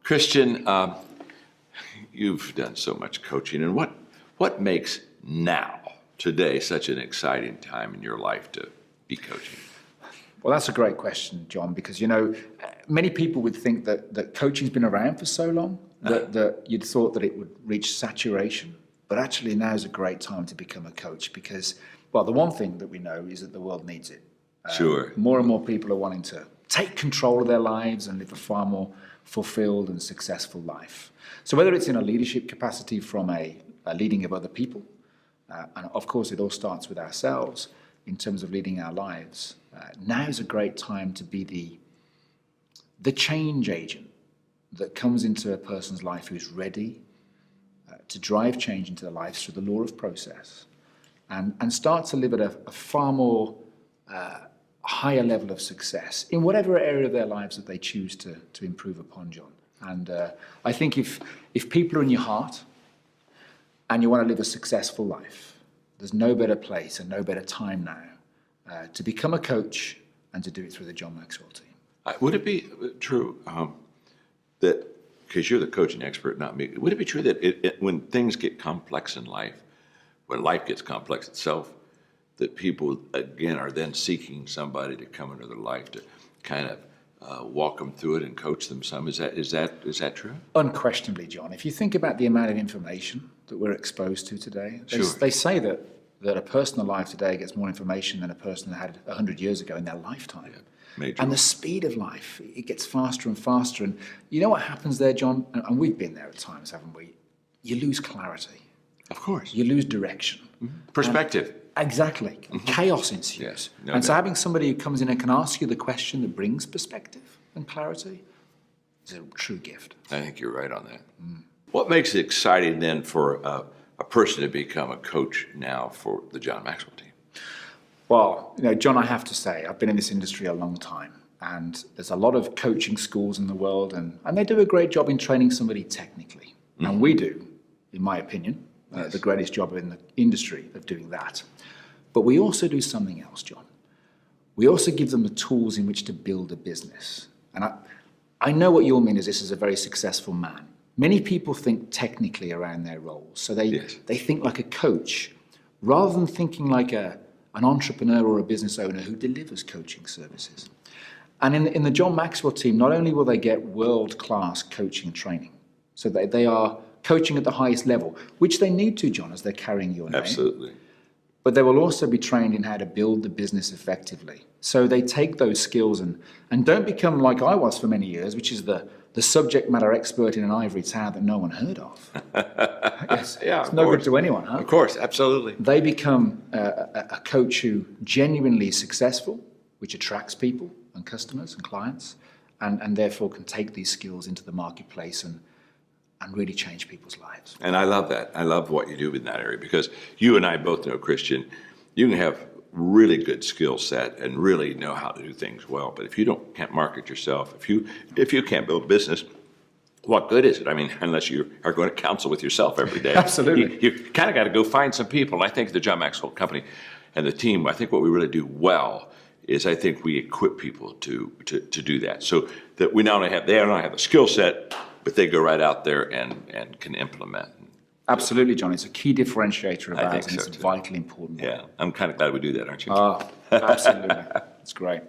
Christian, you've done so much coaching, and what makes now, today, such an exciting time in your life to be coaching? Well, that's a great question, John, because, many people would think that coaching's been around for so long that you'd thought that it would reach saturation. But actually now is a great time to become a coach because, well, the one thing that we know is that the world needs it. Sure. More and more people are wanting to take control of their lives and live a far more fulfilled and successful life. So whether it's in a leadership capacity from a leading of other people, and of course it all starts with ourselves in terms of leading our lives, now is a great time to be the change agent that comes into a person's life who's ready to drive change into their lives through the law of process and start to live at a far more higher level of success in whatever area of their lives that they choose to improve upon, John. And I think if people are in your heart and you want to live a successful life, there's no better place and no better time now to become a coach and to do it through the John Maxwell team. Would it be true that, because you're the coaching expert, not me, would it be true that when things get complex in life, when life gets complex itself, that people, again, are then seeking somebody to come into their life to kind of walk them through it and coach them some? Is that true? Unquestionably, John. If you think about the amount of information that we're exposed to today, Sure. they say that a person alive today gets more information than a person that had 100 years ago in their lifetime. Yeah. Major. And the speed of life, it gets faster and faster. And you know what happens there, John? And we've been there at times, haven't we? You lose clarity. Of course. You lose direction. Mm-hmm. Perspective. Exactly. Mm-hmm. Chaos ensues. Yes, no and so doubt. having somebody who comes in and can ask you the question that brings perspective and clarity is a true gift. I think you're right on that. Mm. What makes it exciting then for a person to become a coach now for the John Maxwell team? Well, John, I have to say, I've been in this industry a long time, and there's a lot of coaching schools in the world, and they do a great job in training somebody technically. Mm-hmm. And we do, in my opinion, yes. The greatest job in the industry of doing that. But we also do something else, John. We also give them the tools in which to build a business. And I know what you'll mean is this is a very successful man. Many people think technically around their roles. So they think like a coach, rather than thinking like an entrepreneur or a business owner who delivers coaching services. And in the John Maxwell team, not only will they get world-class coaching training, so they are coaching at the highest level, which they need to, John, as they're carrying your name. Absolutely. But they will also be trained in how to build the business effectively. So they take those skills and don't become like I was for many years, which is the subject matter expert in an ivory tower that no one heard of. Yes, yeah, it's no good to anyone, huh? Of course, absolutely. They become a coach who genuinely is successful, which attracts people and customers and clients, and therefore can take these skills into the marketplace and really change people's lives. And I love that. I love what you do in that area because you and I both know, Christian, you can have really good skill set and really know how to do things well. But if you can't market yourself, if you can't build a business, what good is it? I mean, unless you are going to counsel with yourself every day. Absolutely. You kind of got to go find some people. And I think the John Maxwell Company and the team, I think what we really do well is I think we equip people to do that. So that they not only have the skill set, but they go right out there and can implement. Absolutely, John. It's a key differentiator of ours, and so it's too. vitally important. Yeah, I'm kind of glad we do that, aren't you? Oh, absolutely. It's great.